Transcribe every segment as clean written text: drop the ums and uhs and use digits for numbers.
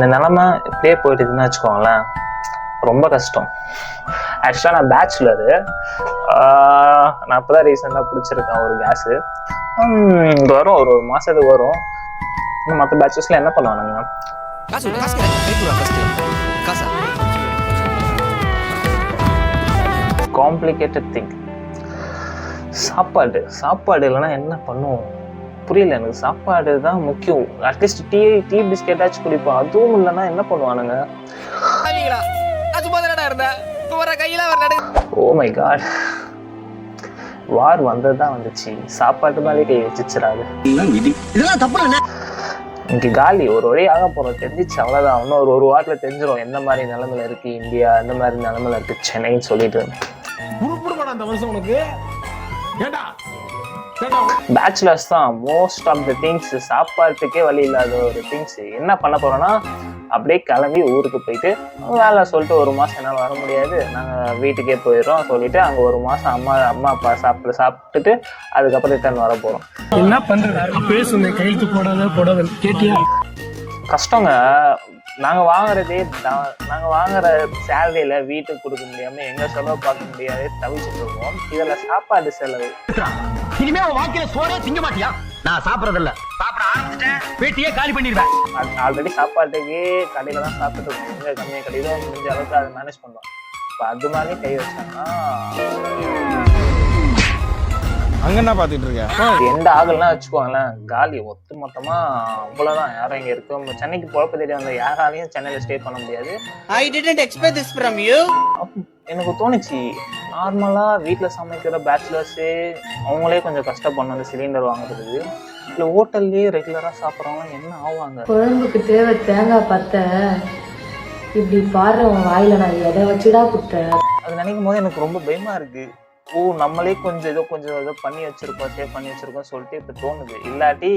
இந்த நிலைமை இப்படியே போயிட்டுதுன்னு வச்சுக்கோங்களேன், ரொம்ப கஷ்டம். ஆக்சுவலாக நான் பேச்சுலரு, நான் இப்போ தான் ரீசெண்டாக பிடிச்சிருக்கேன் ஒரு கேஸு. இது வரும் ஒரு மாதத்துக்கு வரும். மற்ற பேச்சஸ்லாம் என்ன பண்ணுவானுங்க, காம்ப்ளிகேட்டட் திங். சாப்பாடு இல்லைன்னா என்ன பண்ணுவோம் புரியல எனக்கு. சாப்பாடு தான் முக்கியம். அட்லீஸ்ட் டீ பிஸ்கெட்டாச்சும் குடிப்போம். அதுவும் இல்லைன்னா என்ன பண்ணுவானுங்க. ஓ மை காட், வார் வந்ததுதான் வந்துச்சு, சாப்பாட்டு மேலே கை வச்சிச்சிடாது. இன்னைக்கு காலி ஒரு வழி ஆக போறோம், தெரிஞ்சிச்சு அவ்வளவுதான். இன்னும் ஒரு வாரத்துல தெரிஞ்சிடும் எந்த மாதிரி நிலைமையில இருக்கு இந்தியா, எந்த மாதிரி நிலைமையில இருக்கு சென்னைன்னு சொல்லிட்டு. பேச்சுலர்ஸ் தான் மோஸ்ட் ஆஃப் த திங்ஸ். சாப்பாட்டுக்கே வழி இல்லாத ஒரு திங்ஸ். என்ன பண்ண போறோம்னா, அப்படியே கிளம்பி ஊருக்கு போயிட்டு வேலை சொல்லிட்டு ஒரு மாசம் என்னால் வர முடியாது, நாங்கள் வீட்டுக்கே போயிடுறோம் சொல்லிட்டு அங்கே ஒரு மாசம் அம்மா அப்பா சாப்பிட்டுட்டு அதுக்கப்புறம் ரிட்டர்ன் வர போறோம். என்ன பண்றது, பேசுங்க, கையெழுத்து போடாத கேட்டியா? கஷ்டங்க. நாங்கள் வாங்குற சேலரியில வீட்டுக்கு கொடுக்க முடியாம எங்க செலவு பார்க்க முடியாது தவிச்சிட்டு இருக்கோம். இதுல சாப்பாடு செலவு. இனிமே உன் வாழ்க்கையில சோறே திங்க மாட்டியா? நான் சாப்பிடறதில்ல, சாப்பிட ஆரம்பிச்சிட்டேன் வீட்டையே காலி பண்ணிடுவேன். ஆல்ரெடி சாப்பாட்டுக்கு கடையில தான் சாப்பிட்டு இருக்கோம். கம்மியாக கடையில முடிஞ்ச அளவுக்கு அதை மேனேஜ் பண்ணுவோம். இப்போ அது மாதிரி கை வச்சாங்கன்னா அங்க என்ன பாத்துட்டு இருக்க? எந்த ஆகலாம் வச்சுக்கோங்களேன், காலி ஒத்து மொத்தமா அவ்வளவுதான். யாரும் இங்க இருக்கோம். சென்னைக்கு பொழப்பு தெரிய வந்த யாராலையும் சென்னையில ஸ்டே பண்ண முடியாது. I didn't expect this from you. எனக்கு தோணுச்சு, நார்மலா வீட்டுல சமைக்கிற பேச்சுலர்ஸே அவங்களே கொஞ்சம் கஷ்டப்படணும் அந்த சிலிண்டர் வாங்குறதுக்கு. இல்ல ஹோட்டல்லயே ரெகுலரா சாப்பிட்றவங்க என்ன ஆவாங்க? குழம்புக்கு தேவை தேங்காய் பத்த, இப்படி பாரு உன் வாயில நான் எதை வச்சுடா புத்த. அது நினைக்கும் போது எனக்கு ரொம்ப பயமா இருக்கு. ஓ, நம்மளே கொஞ்சம் ஏதோ பண்ணி வச்சிருக்கோம், சேவ் பண்ணி வச்சிருக்கோம் சொல்லிட்டு இப்ப தோணுது. இல்லாட்டி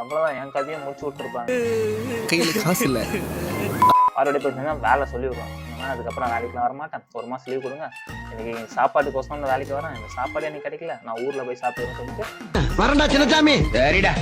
அவ்வளவுதான், என் கதையை முடிச்சு விட்டுருப்பாங்க. கையில காசு இல்ல, மறுபடியும் போயிட்டீங்கன்னா வேலை சொல்லி விடுவாங்க. அதுக்கப்புறம் வேலைக்குலாம் வரமாட்டேன், ஒரு மாசம் லீவ் கொடுங்க, எனக்கு சாப்பாட்டுக்கோசம் வேலைக்கு வரேன், இந்த சாப்பாடு எனக்கு கிடைக்கல, நான் ஊர்ல போய் சாப்பிடுவேன்னு சொல்லிட்டு வரண்டா சின்னசாமி. சரிடா.